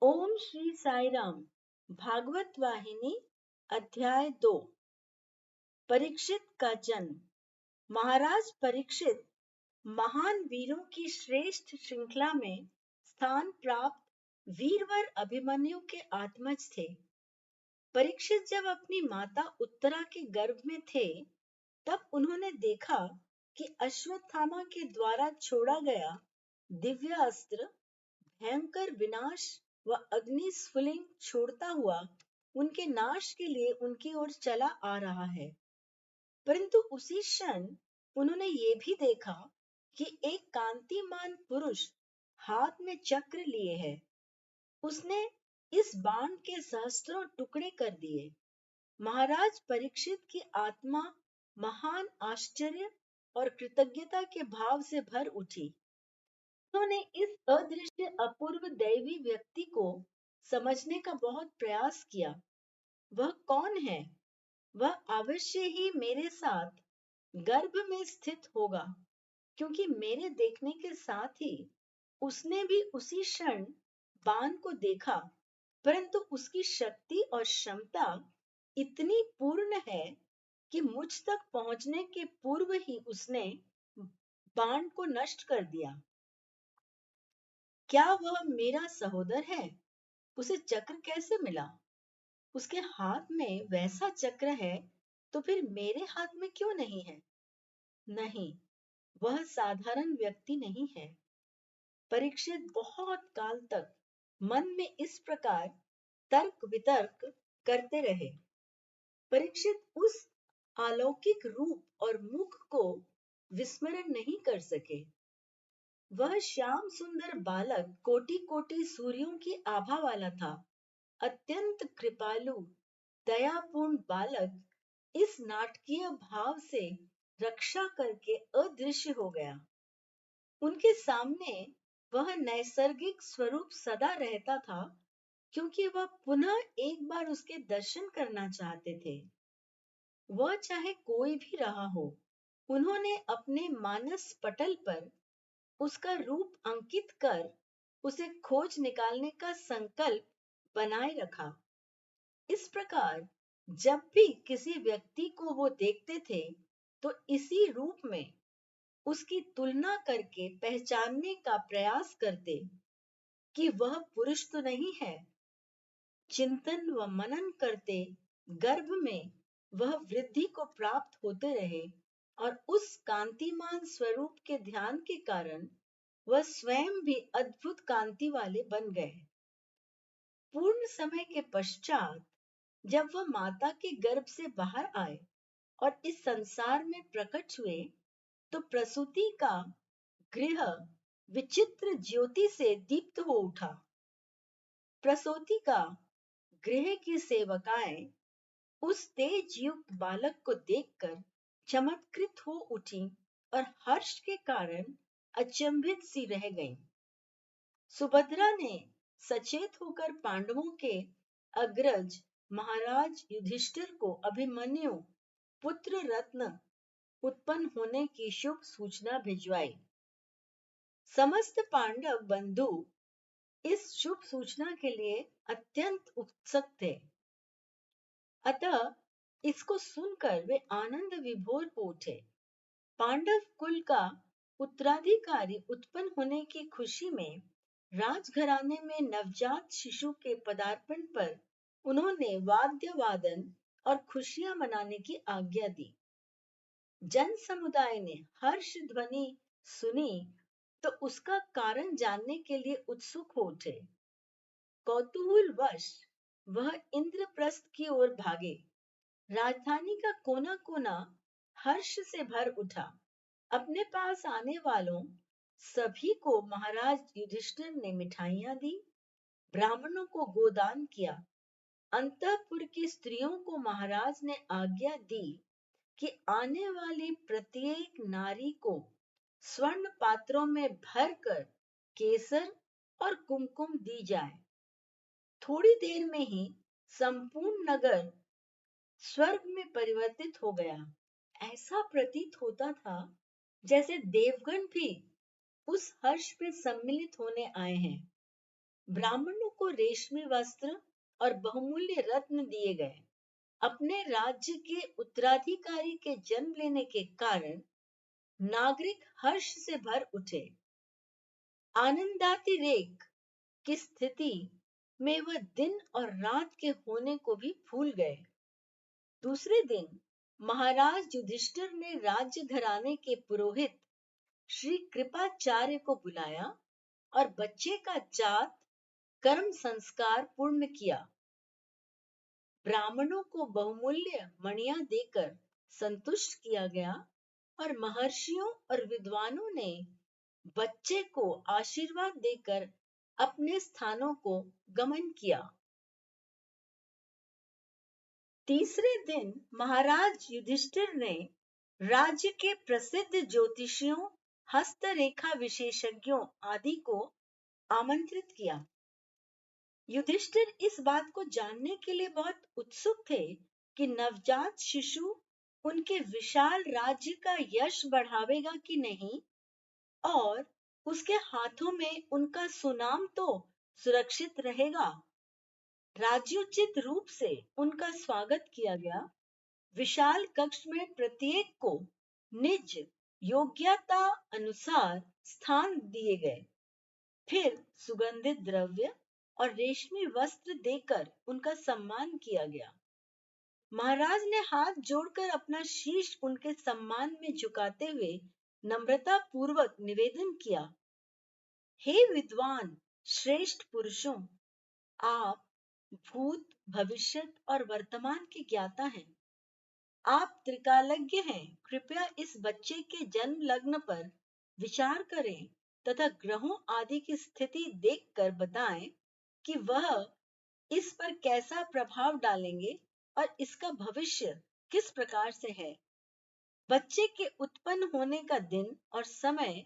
ओम श्री साई राम। भागवत वाहिनी अध्याय 2। परीक्षित का जन्म। महाराज परीक्षित महान वीरों की श्रेष्ठ श्रृंखला में स्थान प्राप्त वीरवर अभिमन्यु के आत्मज थे। परीक्षित जब अपनी माता उत्तरा के गर्भ में थे, तब उन्होंने देखा कि अश्वत्थामा के द्वारा छोड़ा गया दिव्य अस्त्र भयंकर विनाश व अग्नि स्फुलिंग छोड़ता हुआ उनके नाश के लिए उनकी ओर चला आ रहा है। परंतु उसी क्षण उन्होंने ये भी देखा कि एक कांतिमान पुरुष हाथ में चक्र लिए है। उसने इस बाण के सहस्त्रों टुकड़े कर दिए। महाराज परीक्षित की आत्मा महान आश्चर्य और कृतज्ञता के भाव से भर उठी। उन्होंने इस अदृश्य अपूर्व दैवी व्यक्ति को समझने का बहुत प्रयास किया। वह कौन है? वह अवश्य ही मेरे साथ गर्भ में स्थित होगा, क्योंकि मेरे देखने के साथ ही उसने भी उसी क्षण बाण को देखा। परंतु उसकी शक्ति और क्षमता इतनी पूर्ण है कि मुझ तक पहुंचने के पूर्व ही उसने बाण को नष्ट कर दिया। क्या वह मेरा सहोदर है? उसे चक्र कैसे मिला? उसके हाथ में वैसा चक्र है, तो फिर मेरे हाथ में क्यों नहीं है? नहीं, वह साधारण व्यक्ति नहीं है। परीक्षित बहुत काल तक मन में इस प्रकार तर्क वितर्क करते रहे। परीक्षित उस अलौकिक रूप और मुख को विस्मरण नहीं कर सके। वह श्याम सुंदर बालक कोटि कोटि सूर्यों की आभा वाला था। अत्यंत कृपालु दयापूर्ण बालक इस नाटकीय भाव से रक्षा करके अदृश्य हो गया। उनके सामने वह नैसर्गिक स्वरूप सदा रहता था, क्योंकि वह पुनः एक बार उसके दर्शन करना चाहते थे। वह चाहे कोई भी रहा हो, उन्होंने अपने मानस पटल पर उसका रूप अंकित कर उसे खोज निकालने का संकल्प बनाए रखा। इस प्रकार जब भी किसी व्यक्ति को वो देखते थे, तो इसी रूप में उसकी तुलना करके पहचानने का प्रयास करते कि वह पुरुष तो नहीं है। चिंतन व मनन करते गर्भ में वह वृद्धि को प्राप्त होते रहे, और उस कांतिमान स्वरूप के ध्यान के कारण वह स्वयं भी अद्भुत कांति वाले बन गए। पूर्ण समय के पश्चात जब वह माता के गर्भ से बाहर आए और इस संसार में प्रकट हुए, तो प्रसूति का गृह विचित्र ज्योति से दीप्त हो उठा। प्रसूति का गृह की सेवकाएं उस तेज युक्त बालक को देखकर चमत्कृत हो उठी और हर्ष के कारण अचंभित सी रह गईं। सुभद्रा ने सचेत होकर पांडवों के अग्रज महाराज युधिष्ठिर को अभिमन्यु पुत्र रत्न उत्पन्न होने की शुभ सूचना भिजवाई। समस्त पांडव बंधु इस शुभ सूचना के लिए अत्यंत उत्सुक थे। अतः इसको सुनकर वे आनंद विभोर हो उठे। पांडव कुल का उत्तराधिकारी उत्पन्न होने की खुशी में राजघराने में नवजात शिशु के पदार्पण पर उन्होंने वाद्य वादन और खुशियां मनाने की आज्ञा दी। जन समुदाय ने हर्ष ध्वनि सुनी तो उसका कारण जानने के लिए उत्सुक हो उठे। कौतूहलवश वह इंद्रप्रस्थ की ओर भागे। राजधानी का कोना कोना हर्ष से भर उठा। अपने पास आने वालों सभी को महाराज युधिष्ठिर ने मिठाइयां दी, ब्राह्मणों को गोदान किया। अंतःपुर की स्त्रियों को महाराज ने आज्ञा दी कि आने वाली प्रत्येक नारी को स्वर्ण पात्रों में भरकर केसर और कुमकुम दी जाए। थोड़ी देर में ही संपूर्ण नगर स्वर्ग में परिवर्तित हो गया। ऐसा प्रतीत होता था जैसे देवगण भी उस हर्ष में सम्मिलित होने आए हैं। ब्राह्मणों को रेशमी वस्त्र और बहुमूल्य रत्न दिए गए। अपने राज्य के उत्तराधिकारी के जन्म लेने के कारण नागरिक हर्ष से भर उठे। आनंदातिरेक की स्थिति में वह दिन और रात के होने को भी भूल गए। दूसरे दिन महाराज युधिष्ठिर ने राज्य घराने के पुरोहित श्री कृपाचार्य को बुलाया और बच्चे का जात कर्म संस्कार पूर्ण किया। ब्राह्मणों को बहुमूल्य मणियां देकर संतुष्ट किया गया और महर्षियों और विद्वानों ने बच्चे को आशीर्वाद देकर अपने स्थानों को गमन किया। तीसरे दिन महाराज युधिष्ठिर ने राज्य के प्रसिद्ध ज्योतिषियों, हस्तरेखा विशेषज्ञों आदि को आमंत्रित किया। युधिष्ठिर इस बात को जानने के लिए बहुत उत्सुक थे कि नवजात शिशु उनके विशाल राज्य का यश बढ़ावेगा कि नहीं, और उसके हाथों में उनका सुनाम तो सुरक्षित रहेगा। राज्योचित रूप से उनका स्वागत किया गया। विशाल कक्ष में प्रत्येक को निज योग्यता अनुसार स्थान दिए गए। फिर सुगंधित द्रव्य और रेशमी वस्त्र देकर उनका सम्मान किया गया। महाराज ने हाथ जोड़कर अपना शीश उनके सम्मान में झुकाते हुए नम्रता पूर्वक निवेदन किया, हे विद्वान श्रेष्ठ पुरुषों, आप भूत, भविष्य और वर्तमान के ज्ञाता हैं। आप त्रिकालज्ञ हैं। कृपया इस बच्चे के जन्म लग्न पर विचार करें तथा ग्रहों आदि की स्थिति देखकर बताएं कि वह इस पर कैसा प्रभाव डालेंगे और इसका भविष्य किस प्रकार से है। बच्चे के उत्पन्न होने का दिन और समय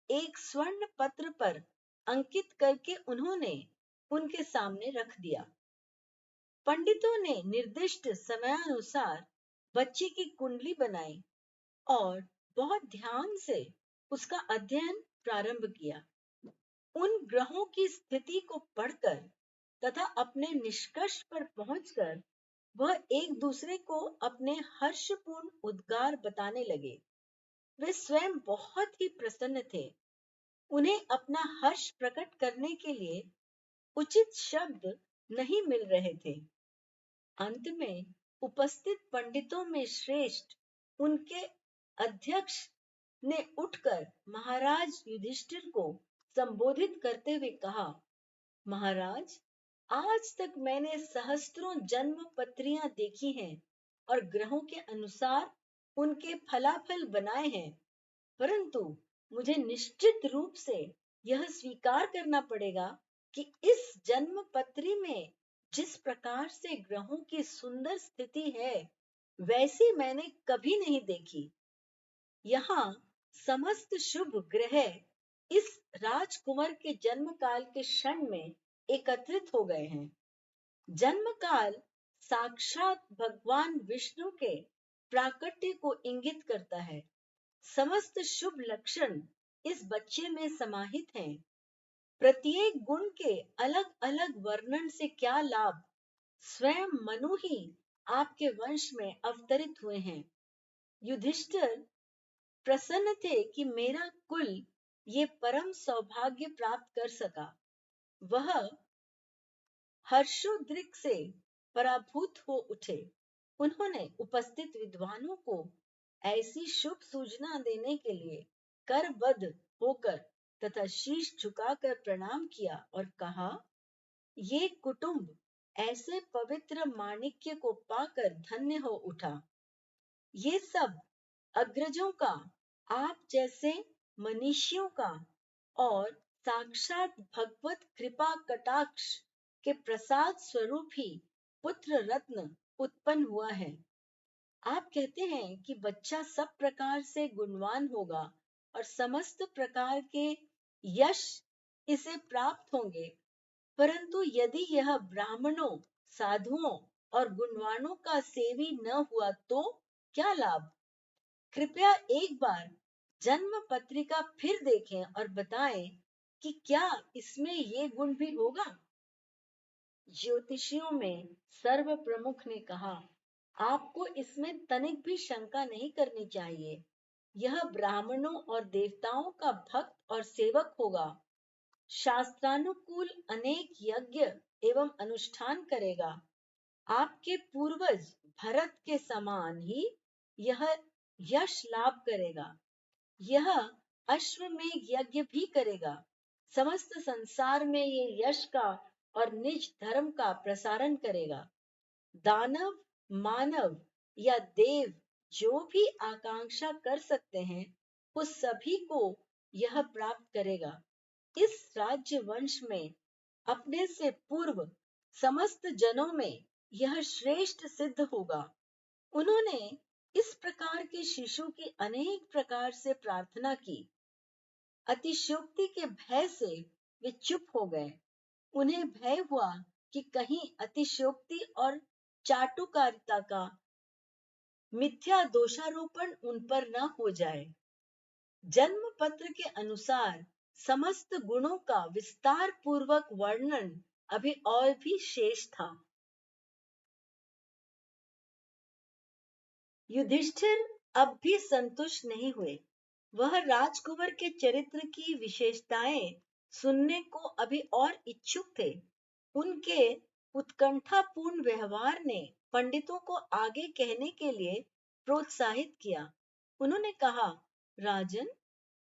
एक स्वर्ण पत्र पर अंकित करके उन्होंने उनके सामने रख दिया। पंडितों ने निर्दिष्ट समयानुसार बच्चे की कुंडली बनाई और बहुत ध्यान से उसका अध्ययन प्रारंभ किया। उन ग्रहों की स्थिति को पढ़कर तथा अपने निष्कर्ष पर पहुंचकर वह एक दूसरे को अपने हर्षपूर्ण उद्गार बताने लगे। वे स्वयं बहुत ही प्रसन्न थे। उन्हें अपना हर्ष प्रकट करने के लिए उचित शब्द नहीं मिल रहे थे। अंत में उपस्थित पंडितों में श्रेष्ठ उनके अध्यक्ष ने उठकर महाराज युधिष्ठिर को संबोधित करते हुए कहा, महाराज, आज तक मैंने सहस्त्रों जन्म पत्रियां देखी हैं और ग्रहों के अनुसार उनके फलाफल बनाए हैं, परंतु मुझे निश्चित रूप से यह स्वीकार करना पड़ेगा कि इस जन्म पत्री में जिस प्रकार से ग्रहों की सुंदर स्थिति है, वैसी मैंने कभी नहीं देखी। यहाँ समस्त शुभ ग्रह इस राजकुमार के जन्म काल के क्षण में एकत्रित हो गए हैं। जन्म काल साक्षात भगवान विष्णु के प्राकट्य को इंगित करता है। समस्त शुभ लक्षण इस बच्चे में समाहित हैं। प्रत्येक गुण के अलग अलग वर्णन से क्या लाभ, स्वयं मनु ही आपके वंश में अवतरित हुए हैं। युधिष्ठिर प्रसन्न थे कि मेरा कुल ये परम सौभाग्य प्राप्त कर सका। वह हर्षोद्रेक से पराभूत हो उठे। उन्होंने उपस्थित विद्वानों को ऐसी शुभ सूचना देने के लिए करबद्ध होकर तथा शीश झुकाकर प्रणाम किया और कहा, ये कुटुंब ऐसे पवित्र माणिक्य को पाकर धन्य हो उठा। ये सब अग्रजों का, आप जैसे मनीषियों का और साक्षात भगवत कृपा कटाक्ष के प्रसाद स्वरूप ही पुत्र रत्न उत्पन्न हुआ है। आप कहते हैं कि बच्चा सब प्रकार से गुणवान होगा और समस्त प्रकार के यश इसे प्राप्त होंगे, परंतु यदि यह ब्राह्मणों, साधुओं और गुणवानों का सेवी न हुआ तो क्या लाभ। कृपया एक बार जन्म पत्रिका फिर देखें और बताएं कि क्या इसमें ये गुण भी होगा। ज्योतिषियों में सर्व प्रमुख ने कहा, आपको इसमें तनिक भी शंका नहीं करनी चाहिए। यह ब्राह्मणों और देवताओं का भक्त और सेवक होगा। शास्त्रानुकूल अनेक यज्ञ एवं अनुष्ठान करेगा। आपके पूर्वज भरत के समान ही यह यश लाभ करेगा। यह अश्वमेध यज्ञ भी करेगा। समस्त संसार में ये यश का और निज धर्म का प्रसारण करेगा। दानव, मानव या देव जो भी आकांक्षा कर सकते हैं, उस सभी को यह प्राप्त करेगा। इस राज्य वंश में अपने से पूर्व समस्त जनों में यह श्रेष्ठ सिद्ध होगा। उन्होंने इस प्रकार के शिशु की अनेक प्रकार से प्रार्थना की। अतिशयोक्ति के भय से वे चुप हो गए। उन्हें भय हुआ कि कहीं अतिशयोक्ति और चाटुकारिता का मिथ्या दोषारोपण उन पर न हो जाए। जन्म पत्र के अनुसार समस्त गुणों का विस्तार पूर्वक वर्णन अभी और भी शेष था। युधिष्ठिर अब भी संतुष्ट नहीं हुए। वह राजकुमार के चरित्र की विशेषताएं सुनने को अभी और इच्छुक थे। उनके उत्कंठापूर्ण व्यवहार ने पंडितों को आगे कहने के लिए प्रोत्साहित किया। उन्होंने कहा, राजन,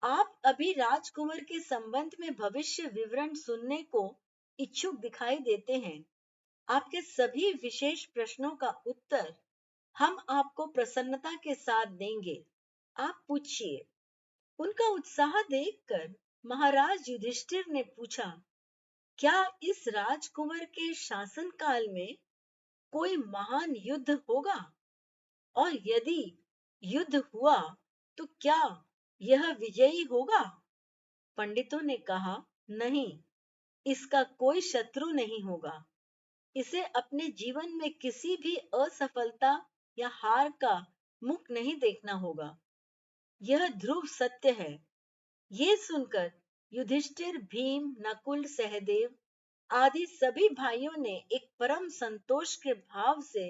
आप अभी राजकुमार के संबंध में भविष्य विवरण सुनने को इच्छुक दिखाई देते हैं। आपके सभी विशेष प्रश्नों का उत्तर हम आपको प्रसन्नता के साथ देंगे। आप पूछिए। उनका उत्साह देखकर महाराज युधिष्ठिर ने पूछा, क्या इस राजकुमार के शासन काल में कोई महान युद्ध होगा? और यदि युद्ध हुआ तो क्या यह विजयी होगा? पंडितों ने कहा, नहीं, इसका कोई शत्रु नहीं होगा। इसे अपने जीवन में किसी भी असफलता या हार का मुख नहीं देखना होगा। यह ध्रुव सत्य है। ये सुनकर युधिष्ठिर, भीम, नकुल, सहदेव आदि सभी भाइयों ने एक परम संतोष के भाव से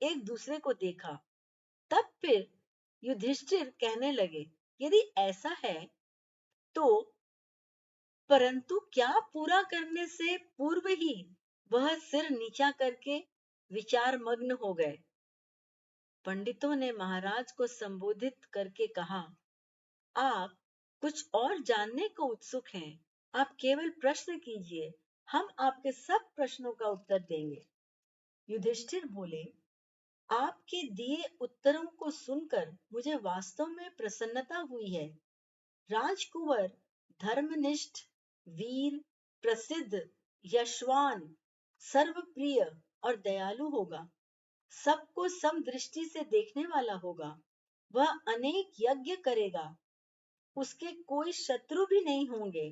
एक दूसरे को देखा। तब फिर युधिष्ठिर कहने लगे, यदि ऐसा है तो परंतु क्या पूरा करने से पूर्व ही वह सिर नीचा करके विचार मग्न हो गए। पंडितों ने महाराज को संबोधित करके कहा, आप कुछ और जानने को उत्सुक हैं। आप केवल प्रश्न कीजिए, हम आपके सब प्रश्नों का उत्तर देंगे। युधिष्ठिर बोले, आपके दिए उत्तरों को सुनकर मुझे वास्तव में प्रसन्नता हुई है। राजकुंवर धर्मनिष्ठ, वीर, प्रसिद्ध, यशवान, सर्वप्रिय और दयालु होगा। सबको समदृष्टि से देखने वाला होगा। वह अनेक यज्ञ करेगा। उसके कोई शत्रु भी नहीं होंगे।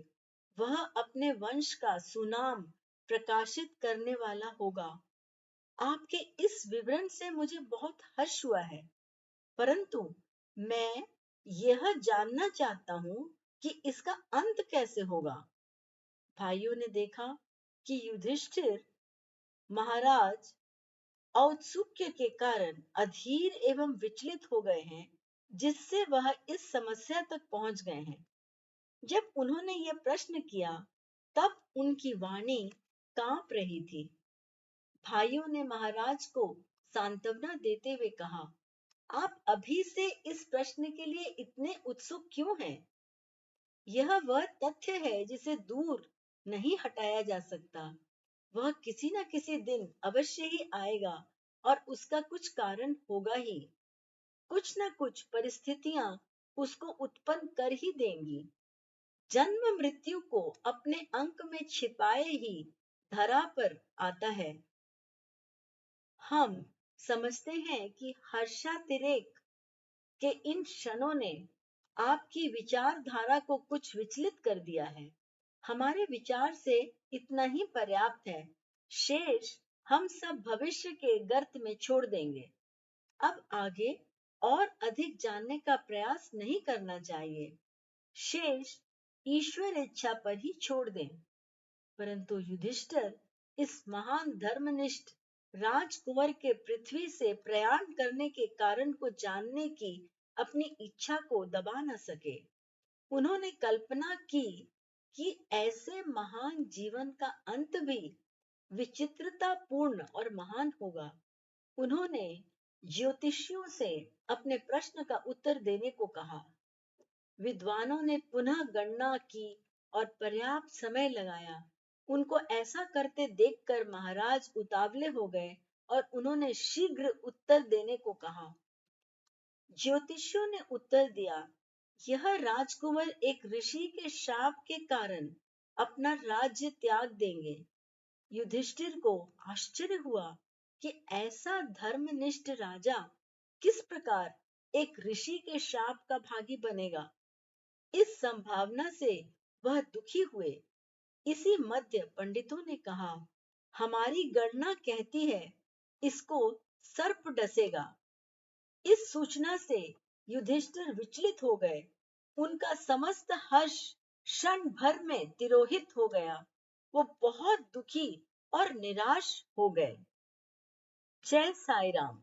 वह अपने वंश का सुनाम प्रकाशित करने वाला होगा। आपके इस विवरण से मुझे बहुत हर्ष हुआ है, परंतु मैं यह जानना चाहता हूं कि इसका अंत कैसे होगा। भाइयों ने देखा कि युधिष्ठिर महाराज औत्सुक्य के कारण अधीर एवं विचलित हो गए हैं, जिससे वह इस समस्या तक पहुंच गए हैं। जब उन्होंने यह प्रश्न किया, तब उनकी वाणी कांप रही थी। भाइयों ने महाराज को सांत्वना देते हुए कहा, आप अभी से इस प्रश्न के लिए इतने उत्सुक क्यों हैं? यह वह तथ्य है जिसे दूर नहीं हटाया जा सकता। वह किसी न किसी दिन अवश्य ही आएगा और उसका कुछ कारण होगा ही। कुछ न कुछ परिस्थितियां उसको उत्पन्न कर ही देंगी। जन्म मृत्यु को अपने अंक में छिपाए ही धरा पर आता है। हम समझते हैं कि हर्षातिरेक के इन क्षणों ने आपकी विचारधारा को कुछ विचलित कर दिया है। हमारे विचार से इतना ही पर्याप्त है। शेष हम सब भविष्य के गर्त में छोड़ देंगे। अब आगे और अधिक जानने का प्रयास नहीं करना चाहिए। शेष ईश्वर इच्छा पर ही छोड़ दें। परंतु युधिष्ठिर इस महान धर्मनिष्ठ राजकुंवर के पृथ्वी से प्रयाण करने के कारण को जानने की अपनी इच्छा को दबा न सके। उन्होंने कल्पना की कि ऐसे महान जीवन का अंत भी विचित्रता पूर्ण और महान होगा। उन्होंने ज्योतिषियों से अपने प्रश्न का उत्तर देने को कहा। विद्वानों ने पुनः गणना की और पर्याप्त समय लगाया। उनको ऐसा करते देखकर महाराज उतावले हो गए और उन्होंने शीघ्र उत्तर देने को कहा। ज्योतिषियों ने उत्तर दिया, यह राजकुंवर एक ऋषि के शाप के कारण अपना राज्य त्याग देंगे। युधिष्ठिर को आश्चर्य हुआ कि ऐसा धर्मनिष्ठ राजा किस प्रकार एक ऋषि के शाप का भागी बनेगा। इस संभावना से वह दुखी हुए। इसी मध्य पंडितों ने कहा, हमारी गणना कहती है इसको सर्प डसेगा। इस सूचना से युधिष्ठिर विचलित हो गए। उनका समस्त हर्ष क्षण भर में तिरोहित हो गया। वो बहुत दुखी और निराश हो गए। जय साई राम।